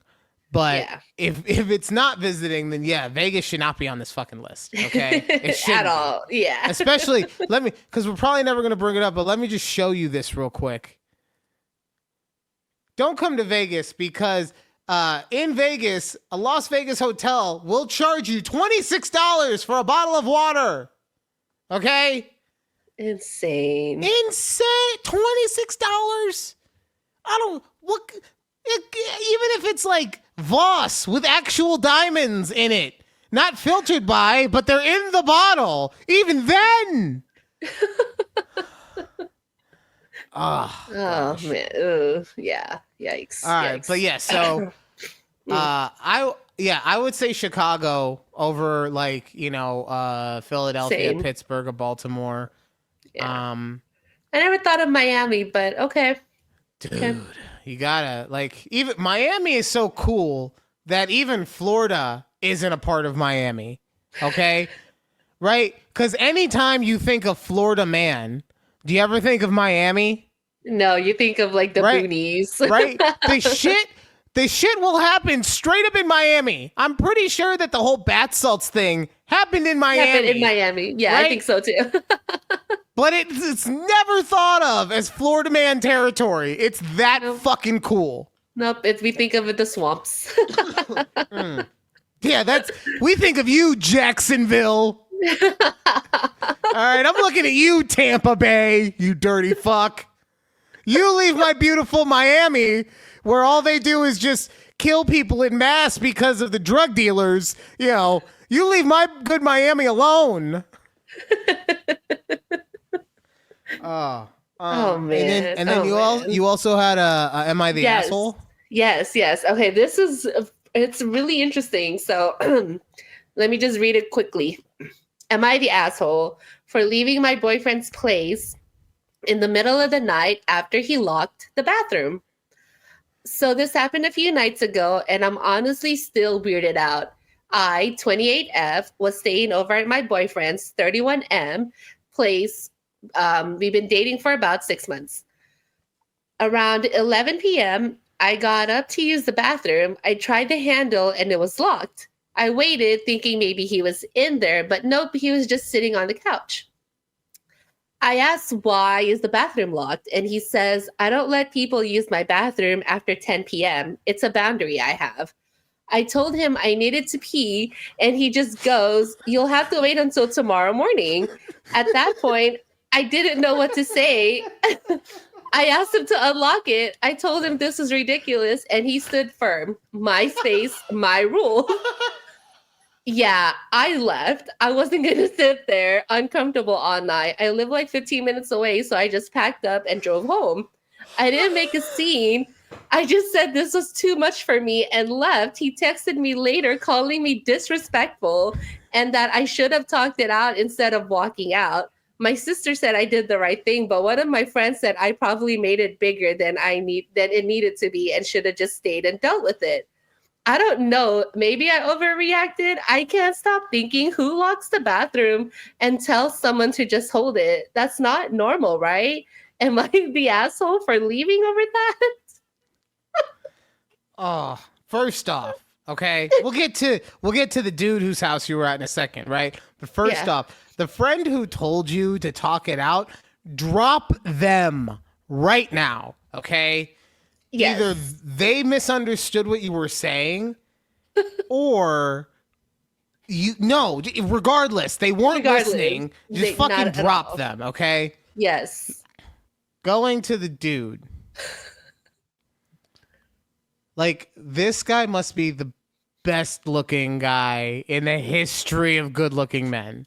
But if it's not visiting, then Vegas should not be on this fucking list. Okay, it shouldn't at all. Yeah, especially because we're probably never gonna bring it up. But let me just show you this real quick. don't come to Vegas because in Vegas, a Las Vegas hotel will charge you $26 for a bottle of water. Okay? Insane. $26? Even if it's like Voss with actual diamonds in it, not filtered by, but they're in the bottle. Even then. Oh man. Ugh. Yeah. Yikes. All right, but yeah, so I would say Chicago over like, Philadelphia, Same. Pittsburgh, or Baltimore. Yeah. I never thought of Miami, but okay. Dude, Okay. you gotta even Miami is so cool that even Florida isn't a part of Miami. Okay? Right? Because anytime you think of Florida man, do you ever think of Miami? No, you think of like the boonies. Right? The shit will happen straight up in Miami. I'm pretty sure that the whole bath salts thing happened in Miami. Yeah, right? I think so too. But it's never thought of as Florida man territory. It's that fucking cool. Nope, we think of it the swamps. Yeah, we think of you, Jacksonville. All right, I'm looking at you, Tampa Bay, you dirty fuck. You leave my beautiful Miami, where all they do is just kill people in mass because of the drug dealers. You leave my good Miami alone. Man. And then you also had a Am I the Asshole? Yes. Okay, it's really interesting. So let me just read it quickly. Am I the asshole for leaving my boyfriend's place in the middle of the night after he locked the bathroom? So this happened a few nights ago, and I'm honestly still weirded out. I, 28F, was staying over at my boyfriend's 31M place. We've been dating for about 6 months. Around 11 p.m., I got up to use the bathroom. I tried the handle and it was locked. I waited thinking maybe he was in there, but nope, he was just sitting on the couch. I asked, why is the bathroom locked? And he says, I don't let people use my bathroom after 10 p.m. It's a boundary I have. I told him I needed to pee, and he just goes, you'll have to wait until tomorrow morning. At that point, I didn't know what to say. I asked him to unlock it. I told him this was ridiculous, and he stood firm. My space, my rule. Yeah, I left. I wasn't going to sit there uncomfortable all night. I live like 15 minutes away, so I just packed up and drove home. I didn't make a scene. I just said this was too much for me and left. He texted me later calling me disrespectful and that I should have talked it out instead of walking out. My sister said I did the right thing, but one of my friends said I probably made it bigger than it needed to be and should have just stayed and dealt with it. I don't know. Maybe I overreacted. I can't stop thinking, who locks the bathroom and tells someone to just hold it? That's not normal, right? Am I the asshole for leaving over that? Oh, first off, okay, we'll get to the dude whose house you were at in a second, right? But first off, the friend who told you to talk it out, drop them right now, okay? Yes. Either they misunderstood what you were saying, or regardless, they weren't listening. Just fucking drop them, okay? Yes. Going to the dude. Like, this guy must be the best looking guy in the history of good looking men.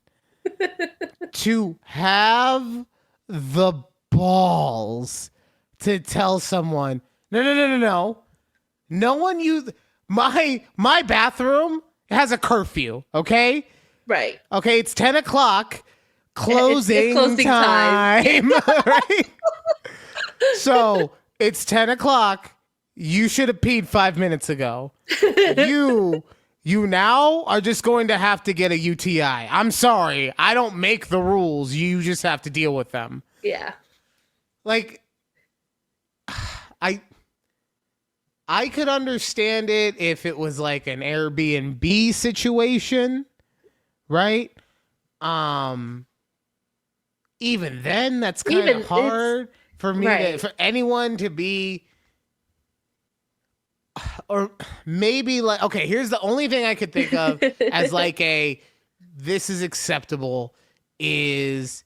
To have the balls to tell someone, no. No one my bathroom has a curfew, okay? Right. Okay, it's 10 o'clock, closing time. Right? So, it's 10 o'clock. You should have peed 5 minutes ago. You now are just going to have to get a UTI. I'm sorry. I don't make the rules. You just have to deal with them. Yeah. Like, I could understand it if it was like an Airbnb situation, right? Even then, that's kind of hard for me for anyone to be or maybe like, okay, here's the only thing I could think of as like this is acceptable is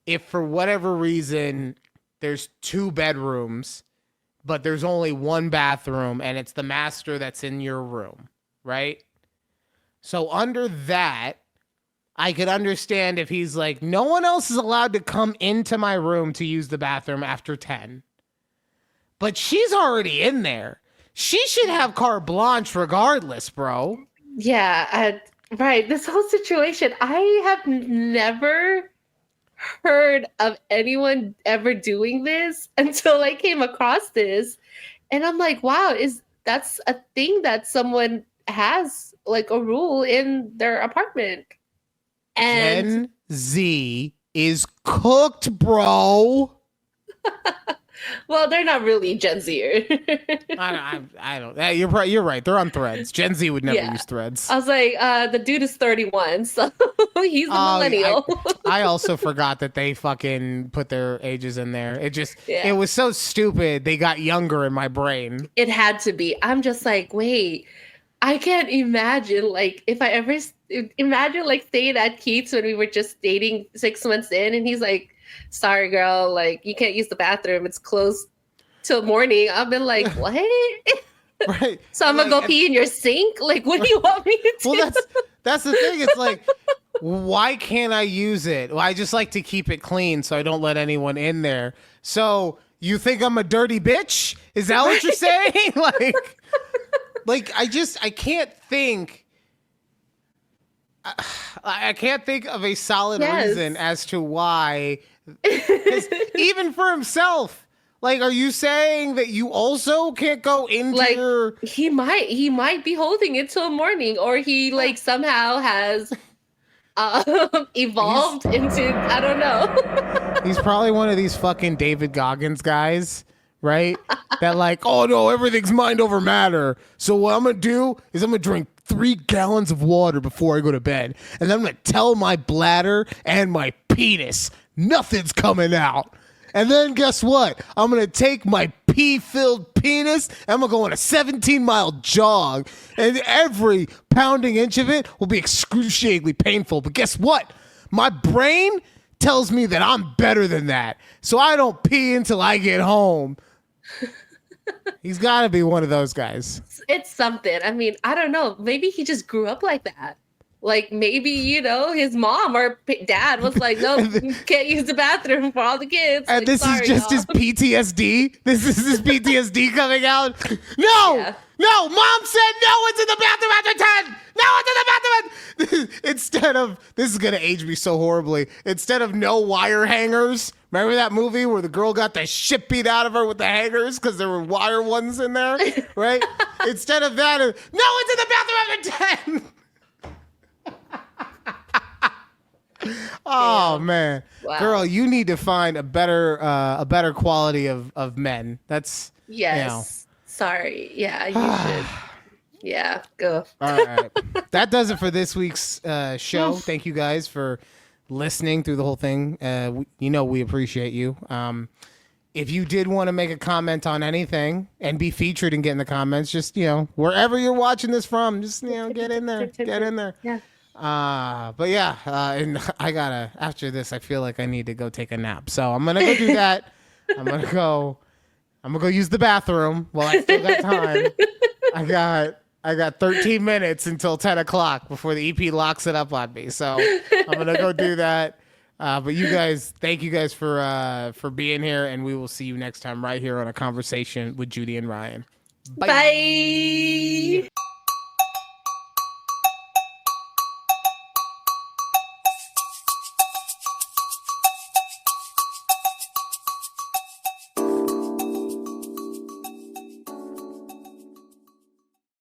if for whatever reason there's 2 bedrooms, but there's only 1 bathroom and it's the master that's in your room, right? So under that, I could understand if he's like, no one else is allowed to come into my room to use the bathroom after 10. But she's already in there. She should have carte blanche regardless, bro. Yeah, right. This whole situation, I have never heard of anyone ever doing this until I came across this. And I'm like, wow, that's a thing that someone has, like a rule in their apartment. And Gen Z is cooked, bro. well, they're not really Gen Zer. I don't. You're right. They're on Threads. Gen Z would never use Threads. I was like, the dude is 31, so he's a millennial. I also forgot that they fucking put their ages in there. It was so stupid. They got younger in my brain. It had to be. I'm just like, wait, I can't imagine, like, if I ever imagine like staying at Keith's when we were just dating 6 months in, and he's like, sorry, girl, like, you can't use the bathroom. It's closed till morning. I've been like, what? Right. So I'm gonna go pee in your sink? Like, what do you want me to do? Well, that's the thing. It's like, why can't I use it? Well, I just like to keep it clean so I don't let anyone in there. So you think I'm a dirty bitch? Is that what you're saying? Like I can't think. I can't think of a solid reason as to why. 'Cause even for himself, like, are you saying that you also can't go into your? He might be holding it till morning, or he like somehow has evolved into, I don't know. He's probably one of these fucking David Goggins guys, right? That like, oh no, everything's mind over matter. So what I'm gonna do is I'm gonna drink 3 gallons of water before I go to bed, and then I'm gonna tell my bladder and my penis nothing's coming out. And then guess what? I'm gonna take my pee-filled penis and I'm gonna go on a 17-mile jog, and every pounding inch of it will be excruciatingly painful. But guess what? My brain tells me that I'm better than that, so I don't pee until I get home. He's got to be one of those guys. It's something. I mean, I don't know. Maybe he just grew up like that. Like, maybe, you know, his mom or dad was like, no, you can't use the bathroom for all the kids. And like, this is just his PTSD. This is his PTSD coming out. No, mom said no one's in the bathroom after 10. No one's in the bathroom. Instead of, this is going to age me so horribly. Instead of no wire hangers. Remember that movie where the girl got the shit beat out of her with the hangers because there were wire ones in there, right? Instead of that, no one's in the bathroom after 10. Oh man, wow. Girl, you need to find a better quality of men. That's yes. You know. Sorry, yeah, you should. Yeah, go. All right, that does it for this week's show. Thank you guys for listening through the whole thing. We appreciate you. If you did want to make a comment on anything and be featured and get in the comments, just wherever you're watching this from, just get in there, get in there. Yeah. But yeah, and after this, I feel like I need to go take a nap. So I'm going to go do that. I'm going to go use the bathroom while I still got time. I got 13 minutes until 10 o'clock before the EP locks it up on me. So I'm going to go do that. But you guys, thank you guys for being here, and we will see you next time right here on A Conversation with Judy and Ryan. Bye. Bye.